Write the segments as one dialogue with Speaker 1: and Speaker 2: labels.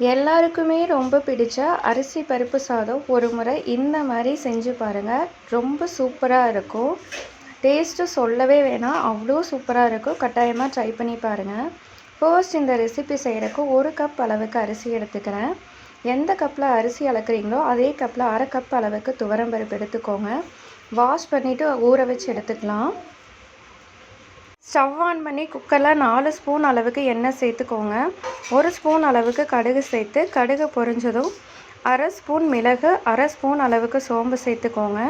Speaker 1: எல்லாருக்குமே ரொம்ப பிடிச்ச அரிசி பருப்பு சாதம் ஒரு முறை இந்த மாதிரி செஞ்சு பாருங்கள். ரொம்ப சூப்பராக இருக்கும். டேஸ்ட்டு சொல்லவே வேணாம், அவ்வளோ சூப்பராக இருக்கும். கட்டாயமாக ட்ரை பண்ணி பாருங்கள். ஃபர்ஸ்ட் இந்த ரெசிபி செய்கிறக்கு 1 கப் அளவுக்கு அரிசி எடுத்துக்கிறேன். எந்த கப்பில் அரிசி அளக்குறீங்களோ அதே கப்பில் 1/2 கப் அளவுக்கு துவரம்பருப்பு எடுத்துக்கோங்க. வாஷ் பண்ணிவிட்டு ஊற வச்சு எடுத்துக்கலாம். ஸ்டவ் ஆன் பண்ணி குக்கரில் 4 ஸ்பூன் அளவுக்கு எண்ணெய் சேர்த்துக்கோங்க. 1 ஸ்பூன் அளவுக்கு கடுகு சேர்த்து கடுகு பொரிஞ்சதும் 1/2 ஸ்பூன் மிளகு, 1/2 ஸ்பூன் அளவுக்கு சோம்பு சேர்த்துக்கோங்க.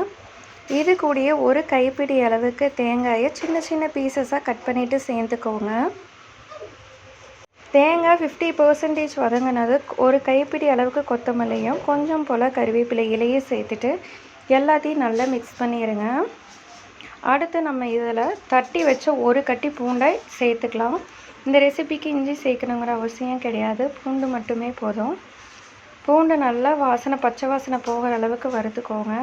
Speaker 1: இது கூடயே 1 கைப்பிடி அளவுக்கு தேங்காயை சின்ன சின்ன பீசஸாக கட் பண்ணிவிட்டு சேர்த்துக்கோங்க. தேங்காய் 50% வதங்கினது 1 கைப்பிடி அளவுக்கு கொத்தமல்லியும் கொஞ்சம் போல் கருவேப்பிலை இலையும் சேர்த்துட்டு எல்லாத்தையும் நல்லா மிக்ஸ் பண்ணிடுங்க. அடுத்து நம்ம இதில் தட்டி வச்ச 1 கட்டி பூண்டை சேர்த்துக்கலாம். இந்த ரெசிபிக்கு இஞ்சி சேர்க்கணுங்கிற அவசியம் கிடையாது, பூண்டு மட்டுமே போதும். பூண்டு நல்லா பச்சை வாசனை போகிற அளவுக்கு வறுத்துக்கோங்க.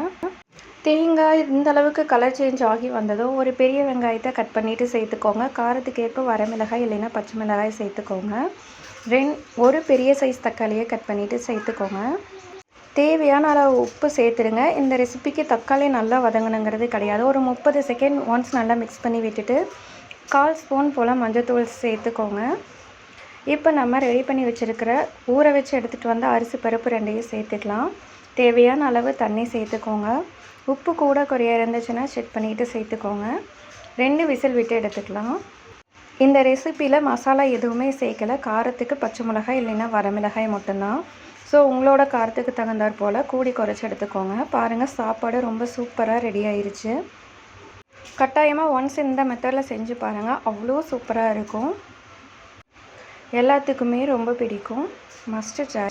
Speaker 1: தேங்காய் இந்த அளவுக்கு கலர் சேஞ்ச் ஆகி வந்ததும் 1 பெரிய வெங்காயத்தை கட் பண்ணிவிட்டு சேர்த்துக்கோங்க. காரத்துக்கு ஏற்ப வரமிளகாய் இல்லைன்னா பச்சை மிளகாய் சேர்த்துக்கோங்க. 1 பெரிய சைஸ் தக்காளியை கட் பண்ணிவிட்டு சேர்த்துக்கோங்க. தேவையான அளவு உப்பு சேர்த்துருங்க. இந்த ரெசிபிக்கு தக்காளி நல்லா வதங்கணுங்கிறது கிடையாது. ஒரு 30 செகண்ட் ஒன்ஸ் நல்லா மிக்ஸ் பண்ணி விட்டுட்டு 1/4 ஸ்பூன் போல் மஞ்சள்தூள் சேர்த்துக்கோங்க. இப்போ நம்ம ரெடி பண்ணி வச்சுருக்கிற ஊற வச்சு எடுத்துகிட்டு வந்த அரிசி பருப்பு 2ஐயும் சேர்த்துக்கலாம். தேவையான அளவு தண்ணி சேர்த்துக்கோங்க. உப்பு கூட குறைய இருந்துச்சுன்னா செக் பண்ணிவிட்டு சேர்த்துக்கோங்க. 2 விசில் விட்டு எடுத்துக்கலாம். இந்த ரெசிப்பியில் மசாலா எதுவுமே சேர்க்கலை. காரத்துக்கு பச்சை மிளகாய் இல்லைன்னா வரமிளகாய் மட்டும்தான். ஸோ உங்களோட காரத்துக்கு தகுந்தாற் போல் கூடி குறைச்சி எடுத்துக்கோங்க. பாருங்கள், சாப்பாடு ரொம்ப சூப்பராக ரெடி ஆயிடுச்சு. கட்டாயமாக ஒன்ஸ் இந்த மெத்தடில் செஞ்சு பாருங்கள், அவ்வளோ சூப்பராக இருக்கும். எல்லாத்துக்குமே ரொம்ப பிடிக்கும். Must try.